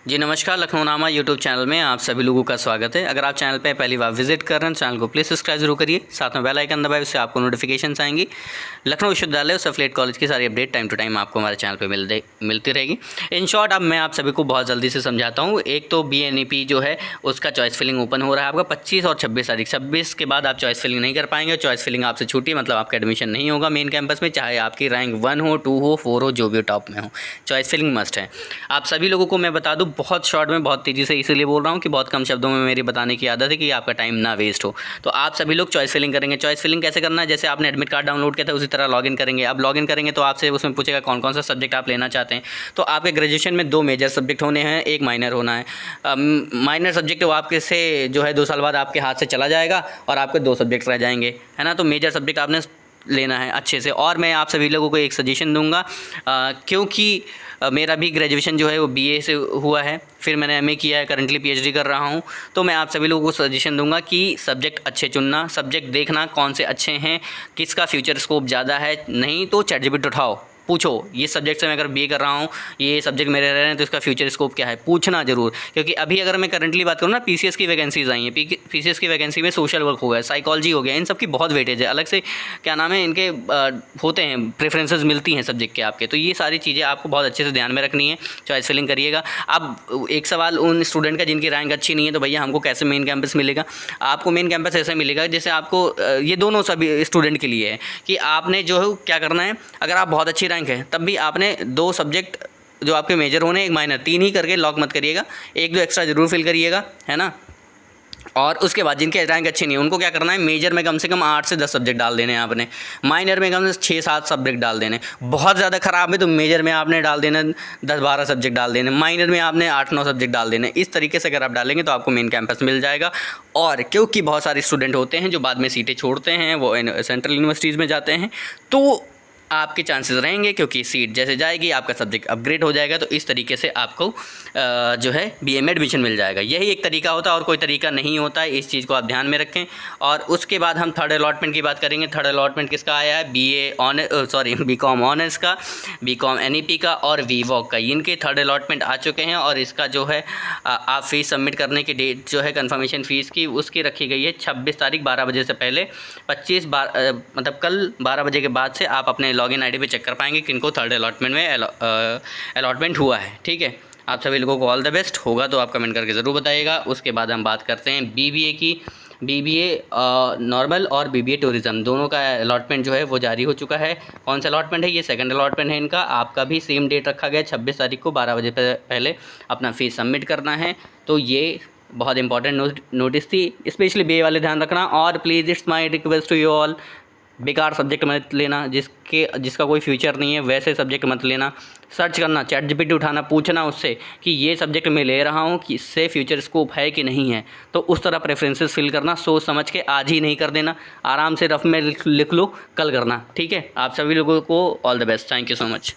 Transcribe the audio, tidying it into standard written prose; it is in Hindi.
जी नमस्कार, लखनऊ नामा यूट्यूब चैनल में आप सभी लोगों का स्वागत है। अगर आप चैनल पे पहली बार विजिट कर रहे हैं चैनल को प्लीज़ सब्सक्राइब जरूर करिए, साथ में बेल आइकन दबाए, उससे आपको नोटिफिकेशन आएंगी। लखनऊ विश्वविद्यालय और सफलेट कॉलेज की सारी अपडेट टाइम टू टाइम आपको हमारे चैनल पे मिलती रहेगी। इन शॉर्ट अब मैं आप सभी को बहुत जल्दी से समझाता हूँ। एक तो BNEP जो है उसका चॉइस फिलिंग ओपन हो रहा है आपका 25 और 26 तारीख। 26 के बाद आप चॉइस फिलिंग नहीं कर पाएंगे, चॉइस फिलिंग आपसे छूटी मतलब आपका एडमिशन नहीं होगा मेन कैंपस में, चाहे आपकी रैंक 1 हो, 2 हो, 4 हो, जो भी टॉप में हो, चॉइस फिलिंग मस्ट है। आप सभी लोगों को मैं बता दूँ बहुत शॉर्ट में, बहुत तेज़ी से इसलिए बोल रहा हूँ कि बहुत कम शब्दों में मेरी बताने की आदत है कि आपका टाइम ना वेस्ट हो। तो आप सभी लोग चॉइस फिलिंग करेंगे। चॉइस फिलिंग कैसे करना है, जैसे आपने एडमिट कार्ड डाउनलोड किया था उसी तरह लॉगिन करेंगे। अब लॉगिन करेंगे तो आपसे उसमें पूछेगा कौन कौन सा सब्जेक्ट आप लेना चाहते हैं। तो आपके ग्रेजुएशन में 2 मेजर सब्जेक्ट होने हैं, 1 माइनर होना है। माइनर सब्जेक्ट वो आपके से जो है 2 साल बाद आपके हाथ से चला जाएगा और आपके 2 सब्जेक्ट रह जाएंगे, है ना। तो मेजर सब्जेक्ट आपने लेना है अच्छे से। और मैं आप सभी लोगों को एक सजेशन दूंगा, क्योंकि मेरा भी ग्रेजुएशन जो है वो BA से हुआ है, फिर मैंने MA किया है, करंटली PhD कर रहा हूँ। तो मैं आप सभी लोगों को सजेशन दूंगा कि सब्जेक्ट अच्छे चुनना, सब्जेक्ट देखना कौन से अच्छे हैं, किसका फ्यूचर स्कोप ज़्यादा है। नहीं तो ChatGPT उठाओ, पूछो ये सब्जेक्ट से मैं अगर BA कर रहा हूँ, ये सब्जेक्ट मेरे रह रहे हैं तो इसका फ्यूचर स्कोप क्या है, पूछना ज़रूर। क्योंकि अभी अगर मैं करंटली बात करूँ ना, PCS की वैकेंसीज आई हैं, PCS की वैकेंसी में सोशल वर्क हो गया, साइकोलॉजी हो गया, इन सब की बहुत वेटेज है। अलग से क्या नाम है इनके होते हैं, प्रेफरेंसेस मिलती हैं सब्जेक्ट के आपके। तो ये सारी चीज़ें आपको बहुत अच्छे से ध्यान में रखनी है, चॉइस फिलिंग करिएगा। अब एक सवाल उन स्टूडेंट का जिनकी रैंक अच्छी नहीं है, तो भैया हमको कैसे मेन कैंपस मिलेगा। आपको मेन कैंपस ऐसा मिलेगा जैसे आपको ये दोनों सभी स्टूडेंट के लिए है कि आपने जो है क्या करना है। अगर आप बहुत अच्छी रैंक है तब भी आपने 2 सब्जेक्ट जो आपके मेजर होने, 1 माइनर, 3 ही करके लॉक मत करिएगा, 1-2 एक्स्ट्रा जरूर फिल करिएगा, है ना। और उसके बाद जिनके रैंक अच्छी नहीं है उनको क्या करना है, मेजर में कम से कम 8 से 10 सब्जेक्ट डाल देने हैं आपने, माइनर में कम से 6-7 सब्जेक्ट डाल देने। बहुत ज़्यादा ख़राब है तो मेजर में आपने डाल देना 10-12 सब्जेक्ट डाल देने, माइनर में आपने 8-9 सब्जेक्ट डाल देने। इस तरीके से अगर आप डालेंगे तो आपको मेन कैंपस मिल जाएगा। और क्योंकि बहुत सारे स्टूडेंट होते हैं जो बाद में सीटें छोड़ते हैं, वो सेंट्रल यूनिवर्सिटीज़ में जाते हैं, तो आपके चांसेस रहेंगे क्योंकि सीट जैसे जाएगी आपका सब्जेक्ट अपग्रेड हो जाएगा। तो इस तरीके से आपको जो है BA में एडमिशन मिल जाएगा। यही एक तरीका होता है और कोई तरीका नहीं होता है, इस चीज़ को आप ध्यान में रखें। और उसके बाद हम थर्ड अलॉटमेंट की बात करेंगे। थर्ड अलॉटमेंट किसका आया है, BCom ऑनर्स का, BCom NEP का और VWOC का, इनके थर्ड अलॉटमेंट आ चुके हैं। और इसका जो है आप फ़ीस सबमिट करने की डेट जो है कन्फर्मेशन फ़ीस की, उसकी रखी गई है 26 तारीख 12 बजे से पहले। मतलब कल 12 बजे के बाद से आप अपने लॉगिन ID पे चेक कर पाएंगे किनको थर्ड अलॉटमेंट में अलॉटमेंट हुआ है। ठीक है, आप सभी लोगों को ऑल द बेस्ट। होगा तो आप कमेंट करके ज़रूर बताइएगा। उसके बाद हम बात करते हैं BBA की। BBA नॉर्मल और BBA टूरिज़्म दोनों का अलॉटमेंट जो है वो जारी हो चुका है। कौन सा अलॉटमेंट है, ये सेकंड अलॉटमेंट है इनका। आपका भी सेम डेट रखा गया 26 तारीख को 12 बजे पहले अपना फ़ीस सबमिट करना है। तो ये बहुत इंपॉर्टेंट नोटिस थी, स्पेशली BA वाले ध्यान रखना। और please it's my request to you all, बेकार सब्जेक्ट मत लेना, जिसका कोई फ्यूचर नहीं है वैसे सब्जेक्ट मत लेना। सर्च करना, ChatGPT उठाना, पूछना उससे कि ये सब्जेक्ट मैं ले रहा हूँ कि इससे फ्यूचर स्कोप है कि नहीं है। तो उस तरह प्रेफरेंसेस फिल करना, सोच समझ के, आज ही नहीं कर देना। आराम से रफ में लिख लो, कल करना। ठीक है, आप सभी लोगों को all the best. Thank you so much.